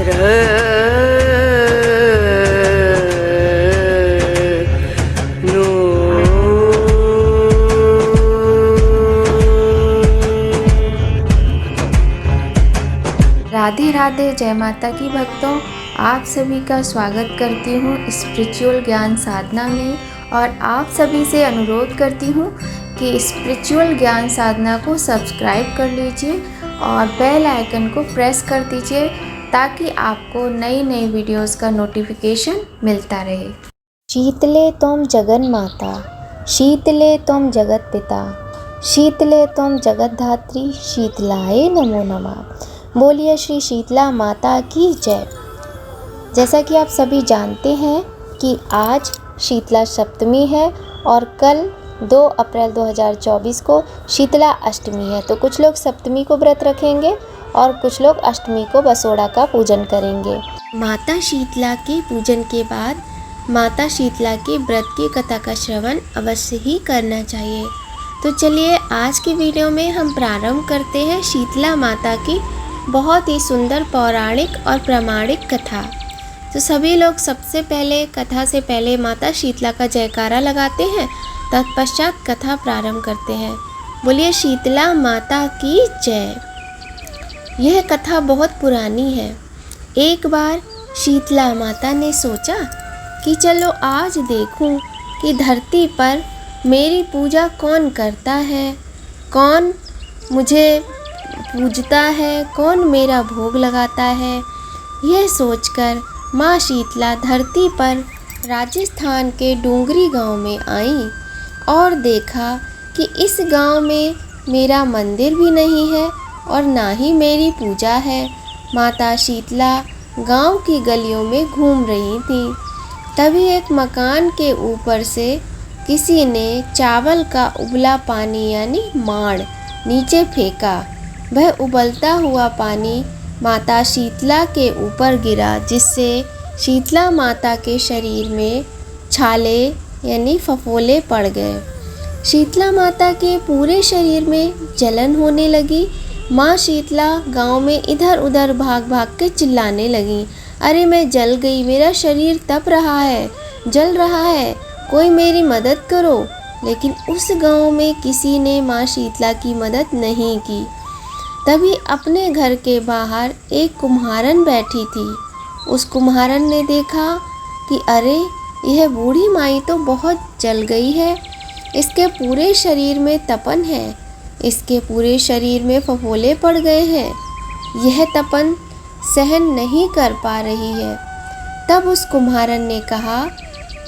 राधे राधे, जय माता की भक्तों। आप सभी का स्वागत करती हूँ स्पिरिचुअल ज्ञान साधना में, और आप सभी से अनुरोध करती हूँ कि स्पिरिचुअल ज्ञान साधना को सब्सक्राइब कर लीजिए और बेल आइकन को प्रेस कर दीजिए ताकि आपको नई नई वीडियोस का नोटिफिकेशन मिलता रहे। शीतले त्वं जगन माता, शीतले त्वं जगत पिता, शीतले त्वं जगत धात्री, शीतलाय नमो नमः। बोलिए श्री शीतला माता की जय। जैसा कि आप सभी जानते हैं कि आज शीतला सप्तमी है और कल 2 अप्रैल 2024 को शीतला अष्टमी है। तो कुछ लोग सप्तमी को व्रत रखेंगे और कुछ लोग अष्टमी को बसोड़ा का पूजन करेंगे। माता शीतला के पूजन के बाद माता शीतला के व्रत की कथा का श्रवण अवश्य ही करना चाहिए। तो चलिए आज की वीडियो में हम प्रारंभ करते हैं शीतला माता की बहुत ही सुंदर पौराणिक और प्रामाणिक कथा। तो सभी लोग सबसे पहले कथा से पहले माता शीतला का जयकारा लगाते हैं, तत्पश्चात कथा प्रारंभ करते हैं। बोलिए शीतला माता की जय। यह कथा बहुत पुरानी है। एक बार शीतला माता ने सोचा कि चलो आज देखूं कि धरती पर मेरी पूजा कौन करता है, कौन मुझे पूजता है, कौन मेरा भोग लगाता है। यह सोचकर माँ शीतला धरती पर राजस्थान के डूंगरी गांव में आई और देखा कि इस गांव में मेरा मंदिर भी नहीं है और ना ही मेरी पूजा है। माता शीतला गांव की गलियों में घूम रही थी। तभी एक मकान के ऊपर से किसी ने चावल का उबला पानी यानी माड़ नीचे फेंका। वह उबलता हुआ पानी माता शीतला के ऊपर गिरा, जिससे शीतला माता के शरीर में छाले यानी फफोले पड़ गए। शीतला माता के पूरे शरीर में जलन होने लगी। माँ शीतला गांव में इधर उधर भाग भाग के चिल्लाने लगी, अरे मैं जल गई, मेरा शरीर तप रहा है, जल रहा है, कोई मेरी मदद करो। लेकिन उस गांव में किसी ने माँ शीतला की मदद नहीं की। तभी अपने घर के बाहर एक कुम्हारन बैठी थी। उस कुम्हारन ने देखा कि अरे यह बूढ़ी माई तो बहुत जल गई है, इसके पूरे शरीर में तपन है, इसके पूरे शरीर में फफोले पड़ गए हैं, यह तपन सहन नहीं कर पा रही है। तब उस कुम्हारन ने कहा,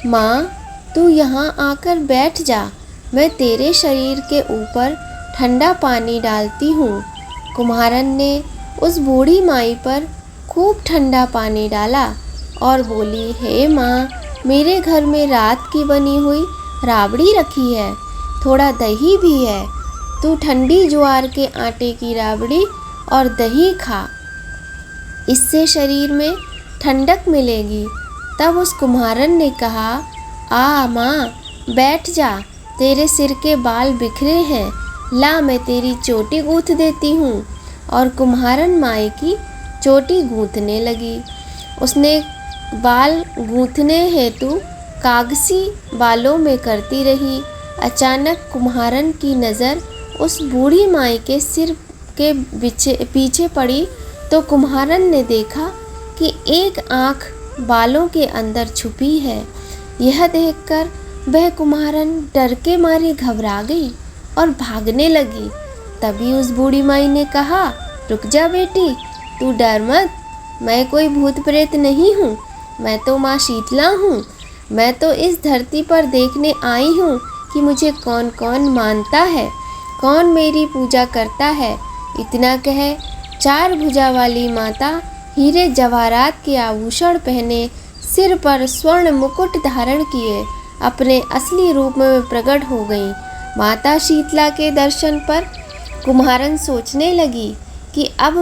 माँ तू यहाँ आकर बैठ जा, मैं तेरे शरीर के ऊपर ठंडा पानी डालती हूँ। कुम्हारन ने उस बूढ़ी माई पर खूब ठंडा पानी डाला और बोली, हे माँ, मेरे घर में रात की बनी हुई राबड़ी रखी है, थोड़ा दही भी है, तू ठंडी ज्वार के आटे की राबड़ी और दही खा, इससे शरीर में ठंडक मिलेगी। तब उस कुम्हारन ने कहा, आ माँ बैठ जा, तेरे सिर के बाल बिखरे हैं, ला मैं तेरी चोटी गूँथ देती हूँ। और कुम्हारन माई की चोटी गूँथने लगी। उसने बाल गूँथने हेतु कागसी बालों में करती रही। अचानक कुम्हारन की नज़र उस बूढ़ी माई के सिर के पीछे पड़ी तो कुम्हारन ने देखा कि एक आँख बालों के अंदर छुपी है। यह देखकर वह कुम्हारन डर के मारे घबरा गई और भागने लगी। तभी उस बूढ़ी माई ने कहा, रुक जा बेटी, तू डर मत, मैं कोई भूत प्रेत नहीं हूँ, मैं तो माँ शीतला हूँ। मैं तो इस धरती पर देखने आई हूँ कि मुझे कौन कौन मानता है, कौन मेरी पूजा करता है। इतना कहे 4 भुजा वाली माता हीरे जवाहरात के आभूषण पहने, सिर पर स्वर्ण मुकुट धारण किए अपने असली रूप में प्रकट हो गई। माता शीतला के दर्शन पर कुम्हारन सोचने लगी कि अब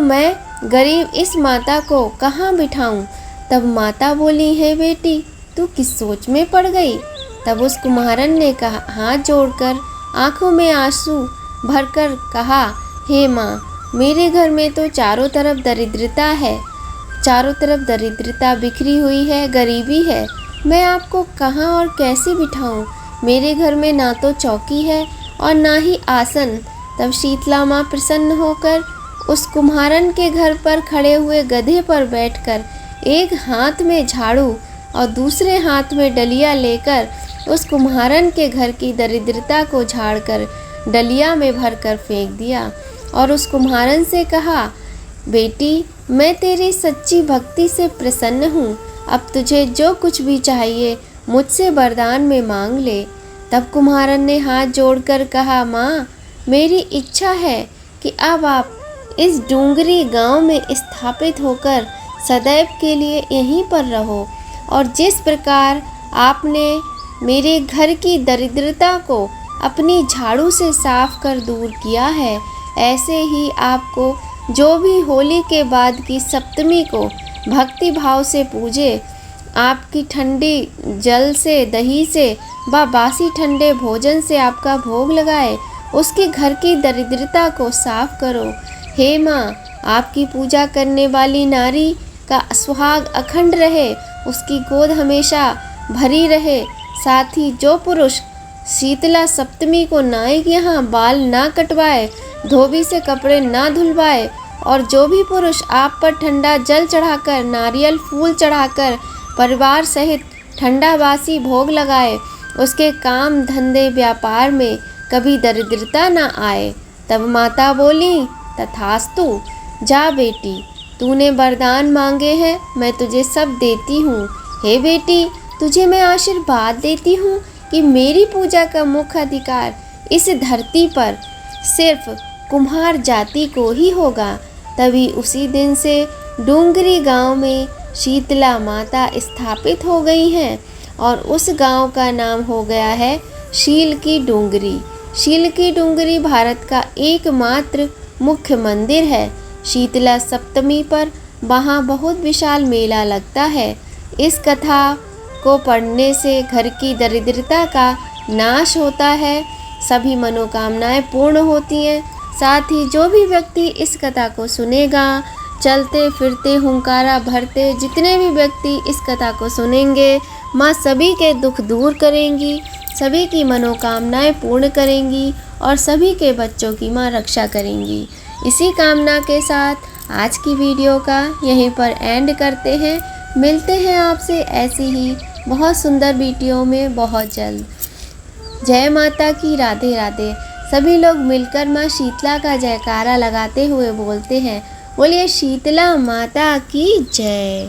मैं गरीब इस माता को कहाँ बिठाऊं। तब माता बोली, है बेटी तू किस सोच में पड़ गई। तब उस कुम्हारन ने कहा, हाथ जोड़कर आंखों में आंसू भरकर कहा, हे माँ, मेरे घर में तो चारों तरफ दरिद्रता है, चारों तरफ दरिद्रता बिखरी हुई है, गरीबी है। मैं आपको कहाँ और कैसे बिठाऊं? मेरे घर में ना तो चौकी है और ना ही आसन। तब शीतला माँ प्रसन्न होकर उस कुम्हारन के घर पर खड़े हुए गधे पर बैठकर एक हाथ में झाड़ू और दूसरे हाथ में डलिया लेकर उस कुम्हारन के घर की दरिद्रता को झाड़कर डलिया में भरकर फेंक दिया और उस कुम्हारन से कहा, बेटी, मैं तेरी सच्ची भक्ति से प्रसन्न हूँ। अब तुझे जो कुछ भी चाहिए मुझसे वरदान में मांग ले। तब कुम्हारन ने हाथ जोड़कर कहा, माँ, मेरी इच्छा है कि अब आप इस डूंगरी गांव में स्थापित होकर सदैव के लिए यहीं पर रहो और जिस प्रकार आपने मेरे घर की दरिद्रता को अपनी झाड़ू से साफ कर दूर किया है, ऐसे ही आपको जो भी होली के बाद की सप्तमी को भक्ति भाव से पूजे, आपकी ठंडी जल से, दही से व बासी ठंडे भोजन से आपका भोग लगाए, उसके घर की दरिद्रता को साफ करो। हे माँ, आपकी पूजा करने वाली नारी का सुहाग अखंड रहे, उसकी गोद हमेशा भरी रहे। साथ ही जो पुरुष शीतला सप्तमी को नाई के यहाँ बाल ना कटवाए, धोबी से कपड़े ना धुलवाए और जो भी पुरुष आप पर ठंडा जल चढ़ाकर, नारियल फूल चढ़ाकर परिवार सहित ठंडा बासी भोग लगाए, उसके काम धंधे व्यापार में कभी दरिद्रता ना आए। तब माता बोली, तथास्तु। जा बेटी, तूने वरदान मांगे हैं, मैं तुझे सब देती हूँ। हे बेटी, तुझे मैं आशीर्वाद देती हूँ कि मेरी पूजा का मुख्य अधिकार इस धरती पर सिर्फ कुम्हार जाति को ही होगा। तभी उसी दिन से डूंगरी गांव में शीतला माता स्थापित हो गई हैं और उस गांव का नाम हो गया है शील की डूंगरी। शील की डूंगरी भारत का एकमात्र मुख्य मंदिर है। शीतला सप्तमी पर वहाँ बहुत विशाल मेला लगता है। इस कथा को पढ़ने से घर की दरिद्रता का नाश होता है, सभी मनोकामनाएं पूर्ण होती हैं। साथ ही जो भी व्यक्ति इस कथा को सुनेगा, चलते फिरते हुंकारा भरते जितने भी व्यक्ति इस कथा को सुनेंगे, माँ सभी के दुख दूर करेंगी, सभी की मनोकामनाएं पूर्ण करेंगी और सभी के बच्चों की माँ रक्षा करेंगी। इसी कामना के साथ आज की वीडियो का यहीं पर एंड करते हैं। मिलते हैं आपसे ऐसी ही बहुत सुंदर वीडियो में बहुत जल्द। जय माता की, राधे राधे। सभी लोग मिलकर माँ शीतला का जयकारा लगाते हुए बोलते हैं, बोलिए शीतला माता की जय।